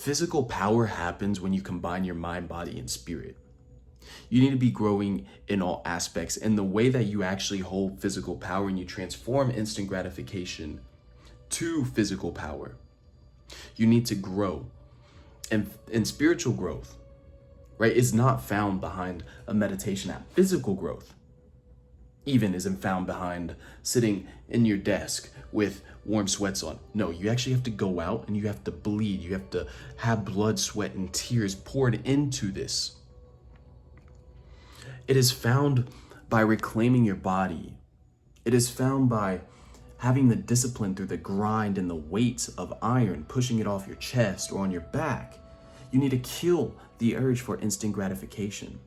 Physical power happens when you combine your mind, body, and spirit. You need to be growing in all aspects. And the way that you actually hold physical power and you transform instant gratification to physical power, you need to grow. And spiritual growth, right, is not found behind a meditation app. Physical growth even isn't found behind sitting in your desk with warm sweats on. No, you actually have to go out and you have to bleed. You have to have blood, sweat, and tears poured into this. It is found by reclaiming your body. It is found by having the discipline through the grind and the weight of iron, pushing it off your chest or on your back. You need to kill the urge for instant gratification.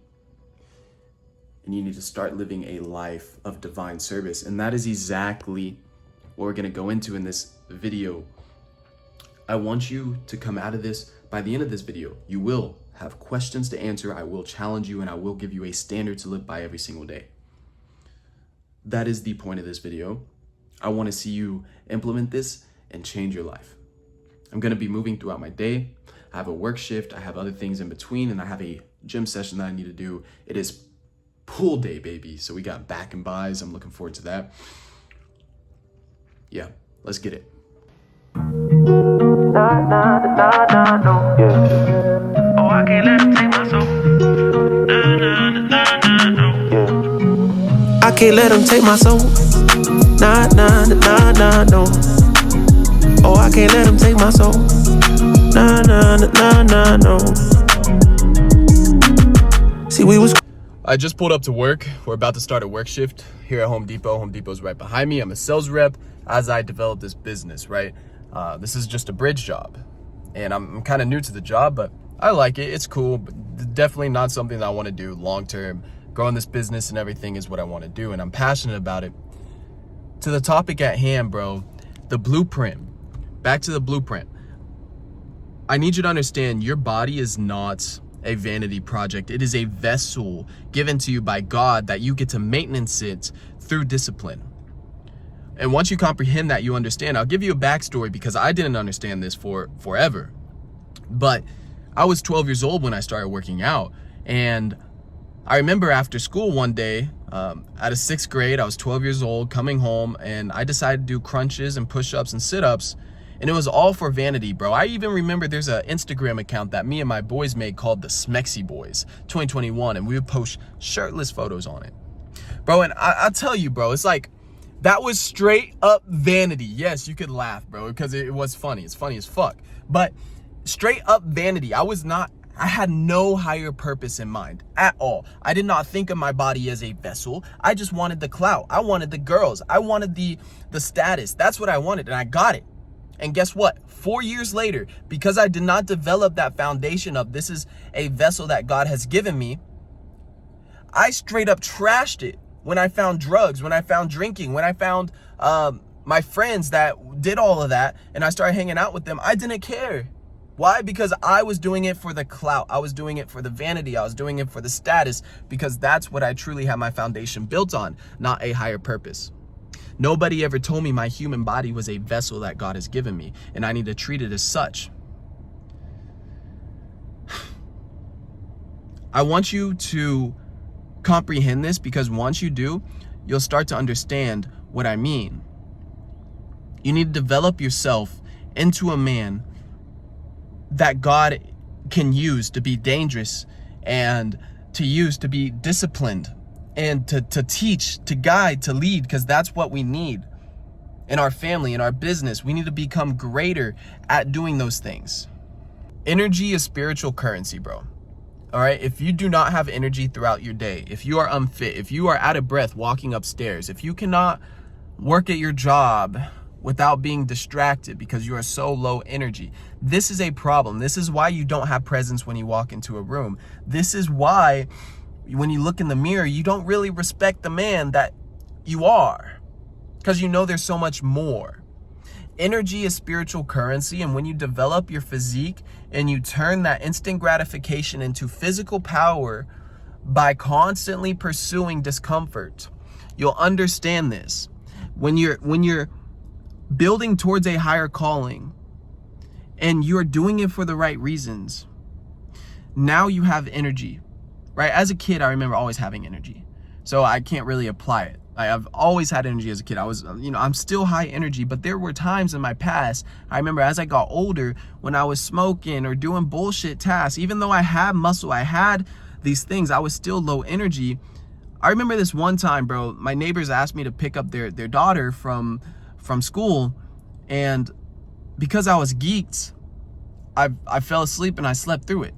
And you need to start living a life of divine service. And that is exactly what we're gonna go into in this video. I want you to come out of this, by the end of this video, you will have questions to answer, I will challenge you, and I will give you a standard to live by every single day. That is the point of this video. I wanna see you implement this and change your life. I'm gonna be moving throughout my day. I have a work shift, I have other things in between, and I have a gym session that I need to do. It is pool day, baby. So we got back and buys. I'm looking forward to that. Yeah, let's get it. Nah, nah, nah, nah, no. Yeah. Oh, I can't let him take my soul. Nah, nah, nah, nah, no. Yeah. I can't let him take my soul. Nah, nah, nah, nah, no. Oh, I can't let him take my soul. Nah, nah, nah, nah, no. See, we was. I just pulled up to work. We're about to start a work shift here at Home Depot. Home Depot's right behind me. I'm a sales rep as I develop this business, right? This is just a bridge job. And I'm kind of new to the job, but I like it. It's cool, but definitely not something that I want to do long-term. Growing this business and everything is what I want to do, and I'm passionate about it. To the topic at hand, bro, the blueprint. Back to the blueprint. I need you to understand your body is not a vanity project. It is a vessel given to you by God that you get to maintenance it through discipline. And once you comprehend that, you understand. I'll give you a backstory because I didn't understand this for forever. But I was 12 years old when I started working out. And I remember after school one day, out of 6th grade, I was 12 years old, coming home, and I decided to do crunches and push-ups and sit-ups. And it was all for vanity, bro. I even remember there's an Instagram account that me and my boys made called the Smexy Boys 2021, and we would post shirtless photos on it. Bro, and I'll tell you, bro, it's like, that was straight up vanity. Yes, you could laugh, bro, because it was funny. It's funny as fuck. But straight up vanity. I had no higher purpose in mind at all. I did not think of my body as a vessel. I just wanted the clout. I wanted the girls. I wanted the status. That's what I wanted, and I got it. And guess what? 4 years later, because I did not develop that foundation of this is a vessel that God has given me, I straight up trashed it when I found drugs, when I found drinking, when I found my friends that did all of that, and I started hanging out with them. I didn't care. Why? Because I was doing it for the clout. I was doing it for the vanity. I was doing it for the status, because that's what I truly have my foundation built on, not a higher purpose. Nobody ever told me my human body was a vessel that God has given me, and I need to treat it as such. I want you to comprehend this, because once you do, you'll start to understand what I mean. You need to develop yourself into a man that God can use to be dangerous and to use to be disciplined and to teach, to guide, to lead, because that's what we need in our family, in our business. We need to become greater at doing those things. Energy is spiritual currency, bro. All right, if you do not have energy throughout your day, if you are unfit, if you are out of breath walking upstairs, if you cannot work at your job without being distracted because you are so low energy, this is a problem. This is why you don't have presence when you walk into a room. This is why when you look in the mirror, you don't really respect the man that you are, because you know there's so much more. Energy is spiritual currency, and when you develop your physique and you turn that instant gratification into physical power by constantly pursuing discomfort, you'll understand this. When you're building towards a higher calling, and you're doing it for the right reasons, now you have energy, right? As a kid, I remember always having energy, so I can't really apply it. I've always had energy as a kid. I was, I'm still high energy, but there were times in my past, I remember as I got older, when I was smoking or doing bullshit tasks, even though I had muscle, I had these things, I was still low energy. I remember this one time, bro, my neighbors asked me to pick up their daughter from school, and because I was geeked, I fell asleep and I slept through it.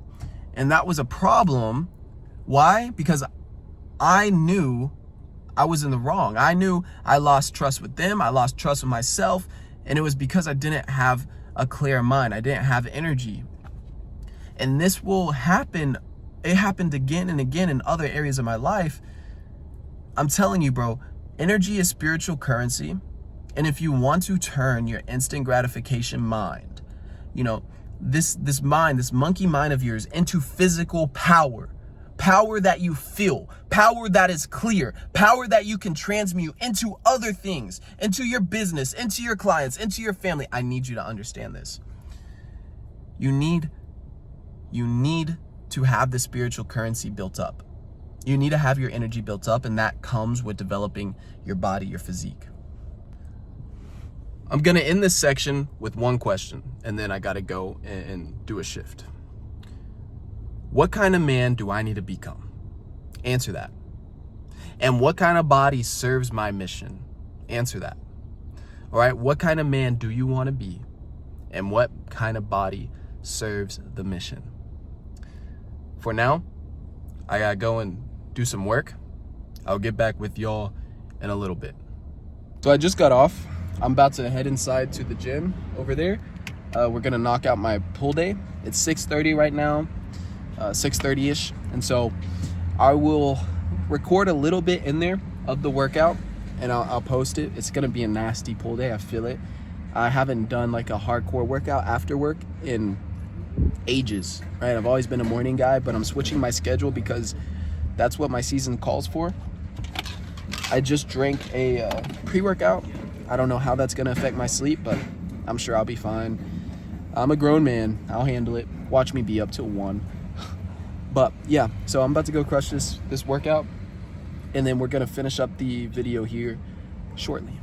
And that was a problem. Why? Because I knew I was in the wrong. I knew I lost trust with them. I lost trust with myself. And it was because I didn't have a clear mind. I didn't have energy. And this will happen. It happened again and again in other areas of my life. I'm telling you, bro, energy is spiritual currency. And if you want to turn your instant gratification mind, this mind, this monkey mind of yours, into physical power that you feel, power that is clear, power that you can transmute into other things, into your business, into your clients, into your family. I need you to understand this. You need to have the spiritual currency built up. You need to have your energy built up, and that comes with developing your body, your physique. I'm gonna end this section with one question, and then I gotta go and do a shift. What kind of man do I need to become? Answer that. And what kind of body serves my mission? Answer that. All right, what kind of man do you want to be? And what kind of body serves the mission? For now, I gotta go and do some work. I'll get back with y'all in a little bit. So I just got off. I'm about to head inside to the gym over there. We're gonna knock out my pull day. It's 6:30 right now. 6:30-ish, and so I will record a little bit in there of the workout, and I'll post it. It's gonna be a nasty pull day, I feel it. I haven't done like a hardcore workout after work in ages, right? I've always been a morning guy, but I'm switching my schedule because that's what my season calls for. I just drank a pre-workout. I don't know how that's gonna affect my sleep, but I'm sure I'll be fine. I'm a grown man, I'll handle it. Watch me be up till 1. But yeah, so I'm about to go crush this workout, and then we're gonna finish up the video here shortly.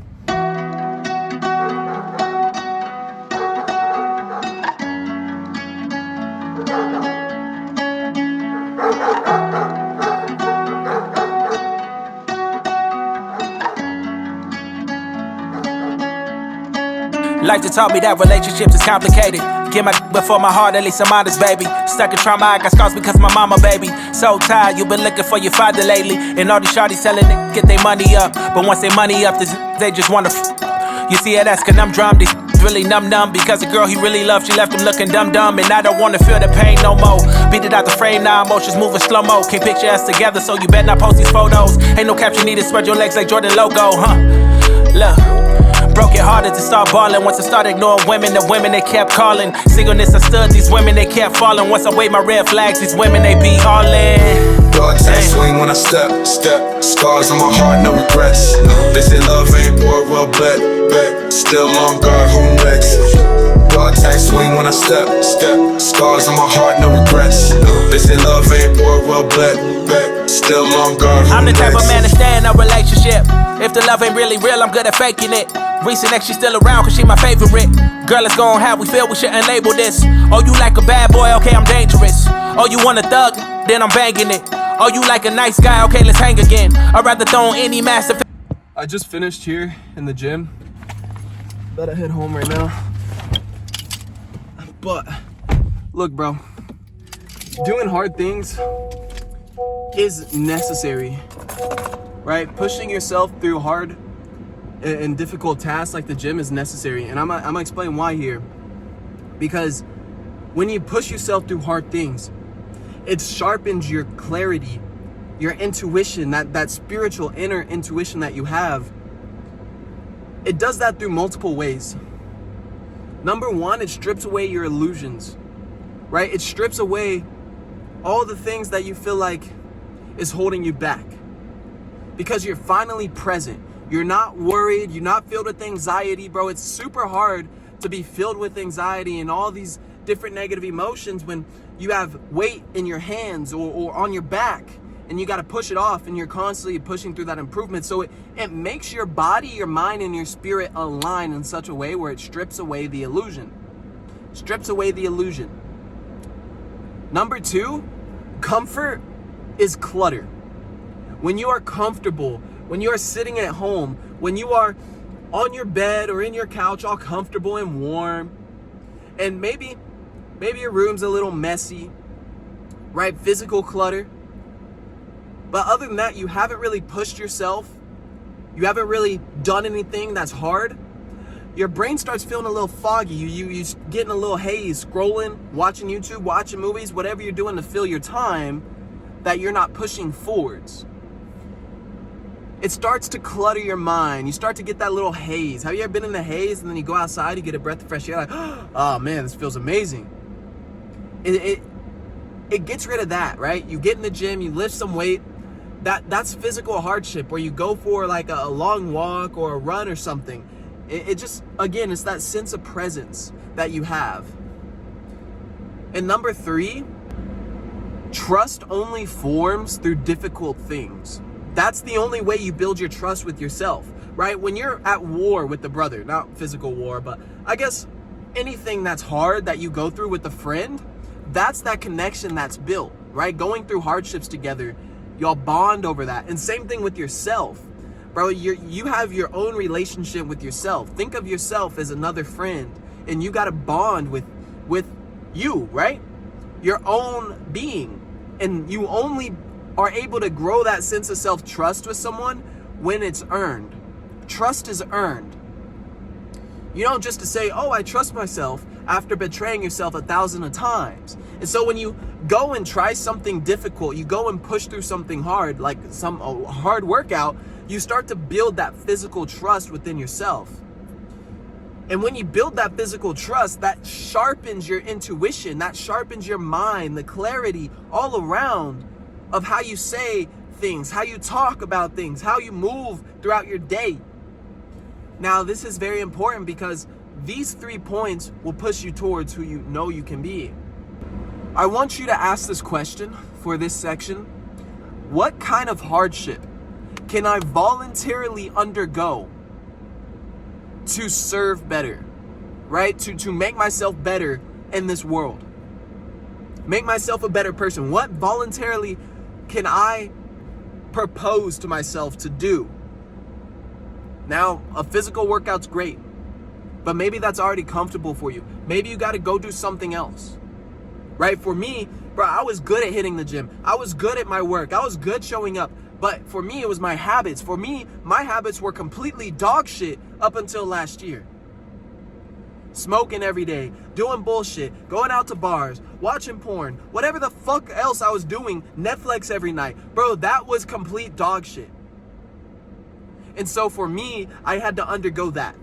Life just taught me that relationships is complicated. Get my before my heart, at least I'm honest, baby. Stuck in trauma, I got scars because my mama, baby. So tired, you been looking for your father lately. And all these shawties telling niggas get their money up. But once they money up, they just wanna You see it, that's conundrum. These really numb because the girl he really loved, she left him looking dumb. And I don't wanna feel the pain no more. Beat it out the frame, now emotions moving slow-mo. Can't picture us together, so you better not post these photos. Ain't no caption needed, spread your legs like Jordan logo, huh? Look. Broke it harder to start balling. Once I started ignoring women, the women they kept calling. Singleness I stood, these women they kept falling. Once I waved my red flags, these women they be all in. Dog tag swing when I step. Scars on my heart, no regrets. They say love ain't war, well bet. Still on guard, who next? Dog tag swing when I step. Scars on my heart, no regrets. They say love ain't war, well bet. Still on guard, who next? I'm the type of man to stay in a relationship. If the love ain't really real, I'm good at faking it. Recent ex, she still around cause she my favorite. Girl, let's go on how we feel, we shouldn't label this. Oh, you like a bad boy, okay, I'm dangerous. Oh, you want a thug, then I'm banging it. Oh, you like a nice guy, okay, let's hang again. I'd rather throw on any master. I just finished here in the gym. Better head home right now. But, look bro, doing hard things is necessary, right? Pushing yourself through hard and difficult tasks like the gym is necessary, and I'm gonna explain why here. Because when you push yourself through hard things, it sharpens your clarity, your intuition, that spiritual inner intuition that you have. It does that through multiple ways. Number one, it strips away your illusions, right? It strips away all the things that you feel like is holding you back, because you're finally present. You're not worried. You're not filled with anxiety, bro. It's super hard to be filled with anxiety and all these different negative emotions when you have weight in your hands or on your back and you got to push it off and you're constantly pushing through that improvement. So it makes your body, your mind, and your spirit align in such a way where it strips away the illusion. Strips away the illusion. Number 2, comfort is clutter. When you are comfortable, when you are sitting at home, when you are on your bed or in your couch all comfortable and warm, and maybe your room's a little messy, right? Physical clutter. But other than that, you haven't really pushed yourself. You haven't really done anything that's hard. Your brain starts feeling a little foggy. You get in a little haze, scrolling, watching YouTube, watching movies, whatever you're doing to fill your time that you're not pushing forwards. It starts to clutter your mind. You start to get that little haze. Have you ever been in the haze and then you go outside, you get a breath of fresh air, like, oh man, this feels amazing. It gets rid of that, right? You get in the gym, you lift some weight. That's physical hardship, where you go for like a long walk or a run or something. It just, again, it's that sense of presence that you have. And number 3, trust only forms through difficult things. That's the only way you build your trust with yourself, right? When you're at war with the brother, not physical war, but I guess anything that's hard that you go through with a friend, that's that connection that's built, right? Going through hardships together, y'all bond over that. And same thing with yourself, bro. You have your own relationship with yourself. Think of yourself as another friend, and you got to bond with you, right? Your own being. And you only are able to grow that sense of self-trust with someone when it's earned. Trust is earned. You don't just to say, oh, I trust myself after betraying yourself 1,000 times. And so when you go and try something difficult, you go and push through something hard, like a hard workout, you start to build that physical trust within yourself. And when you build that physical trust, that sharpens your intuition, that sharpens your mind, the clarity all around of how you say things, how you talk about things, how you move throughout your day. Now, this is very important because these 3 points will push you towards who you know you can be. I want you to ask this question for this section. What kind of hardship can I voluntarily undergo to serve better, right? To make myself better in this world. Make myself a better person. What voluntarily can I propose to myself to do? Now, a physical workout's great, but maybe that's already comfortable for you. Maybe you got to go do something else, right? For me, bro, I was good at hitting the gym. I was good at my work. I was good showing up. But for me, it was my habits. For me, my habits were completely dog shit up until last year. Smoking every day, doing bullshit, going out to bars, watching porn, whatever the fuck else I was doing, Netflix every night. Bro, that was complete dog shit. And so for me, I had to undergo that.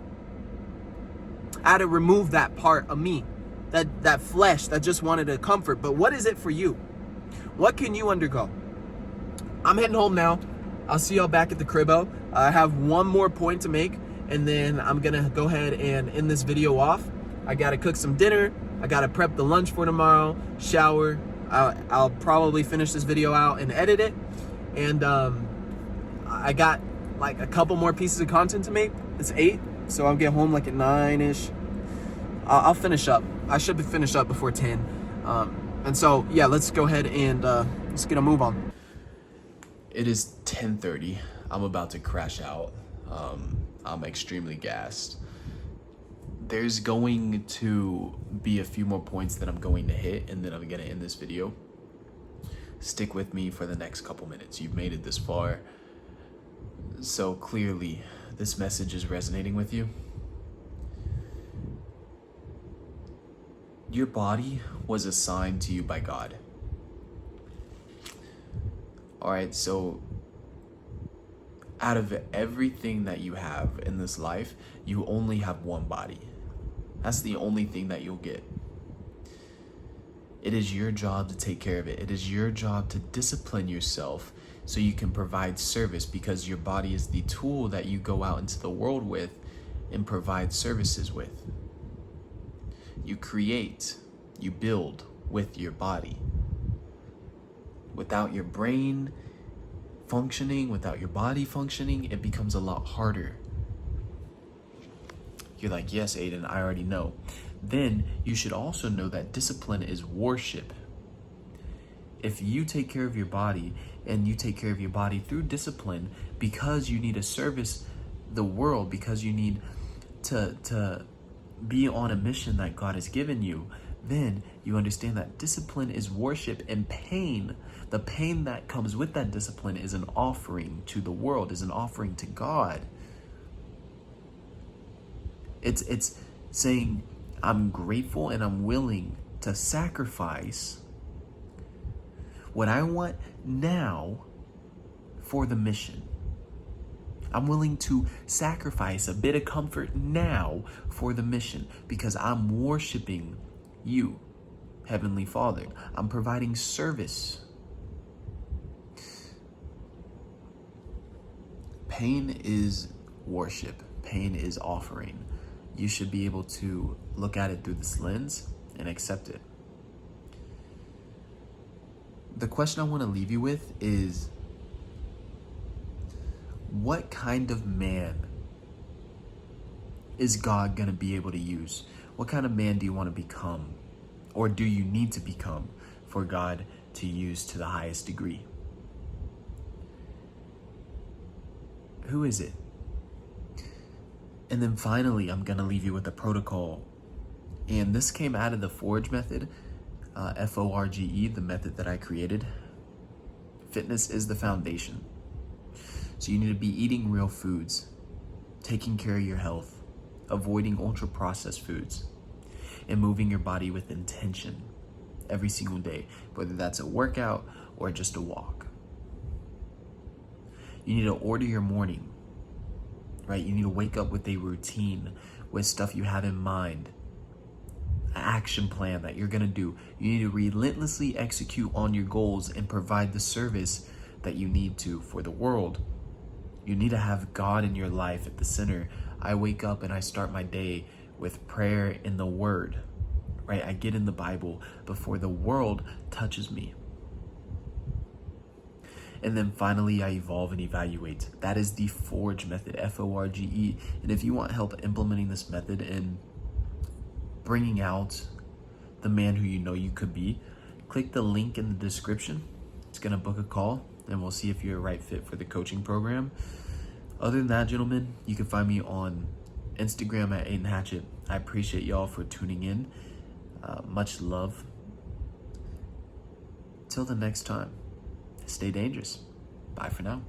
I had to remove that part of me, that flesh that just wanted a comfort. But what is it for you? What can you undergo? I'm heading home now. I'll see y'all back at the cribbo. I have one more point to make, and then I'm gonna go ahead and end this video off. I gotta cook some dinner. I gotta prep the lunch for tomorrow, shower. I'll probably finish this video out and edit it. And I got like a couple more pieces of content to make. It's 8, so I'll get home like at 9-ish. I'll finish up. I should finish up before 10. And so, yeah, let's go ahead and let's get a move on. It is 10:30. I'm about to crash out. I'm extremely gassed. There's going to be a few more points that I'm going to hit, and then I'm going to end this video. Stick with me for the next couple minutes. You've made it this far, so clearly this message is resonating with you. Your body was assigned to you by God. All right, so out of everything that you have in this life, you only have one body. That's the only thing that you'll get. It is your job to take care of it. It is your job to discipline yourself so you can provide service, because your body is the tool that you go out into the world with and provide services with. You create, you build with your body. Without your brain functioning, without your body functioning, it becomes a lot harder. You're like, yes, Aiden, I already know. Then you should also know that discipline is worship. If you take care of your body, and you take care of your body through discipline because you need to service the world, because you need to be on a mission that God has given you, then you understand that discipline is worship, and pain, the pain that comes with that discipline, is an offering to the world, is an offering to God. It's saying, I'm grateful and I'm willing to sacrifice what I want now for the mission. I'm willing to sacrifice a bit of comfort now for the mission because I'm worshiping you, Heavenly Father. I'm providing service. Pain is worship. Pain is offering. You should be able to look at it through this lens and accept it. The question I want to leave you with is, what kind of man is God going to be able to use? What kind of man do you want to become? Or do you need to become for God to use to the highest degree? Who is it? And then finally, I'm going to leave you with a protocol. And this came out of the Forge method, Forge, the method that I created. Fitness is the foundation. So you need to be eating real foods, taking care of your health, avoiding ultra-processed foods, and moving your body with intention every single day, whether that's a workout or just a walk. You need to order your morning, right? You need to wake up with a routine, with stuff you have in mind, an action plan that you're gonna do. You need to relentlessly execute on your goals and provide the service that you need to for the world. You need to have God in your life at the center. I wake up and I start my day with prayer in the Word, right? I get in the Bible before the world touches me. And then finally, I evolve and evaluate. That is the Forge method, Forge. And if you want help implementing this method and bringing out the man who you know you could be, click the link in the description. It's gonna book a call and we'll see if you're a right fit for the coaching program. Other than that, gentlemen, you can find me on Instagram at Aiden Hatchett. I appreciate y'all for tuning in. Much love. Till the next time, stay dangerous. Bye for now.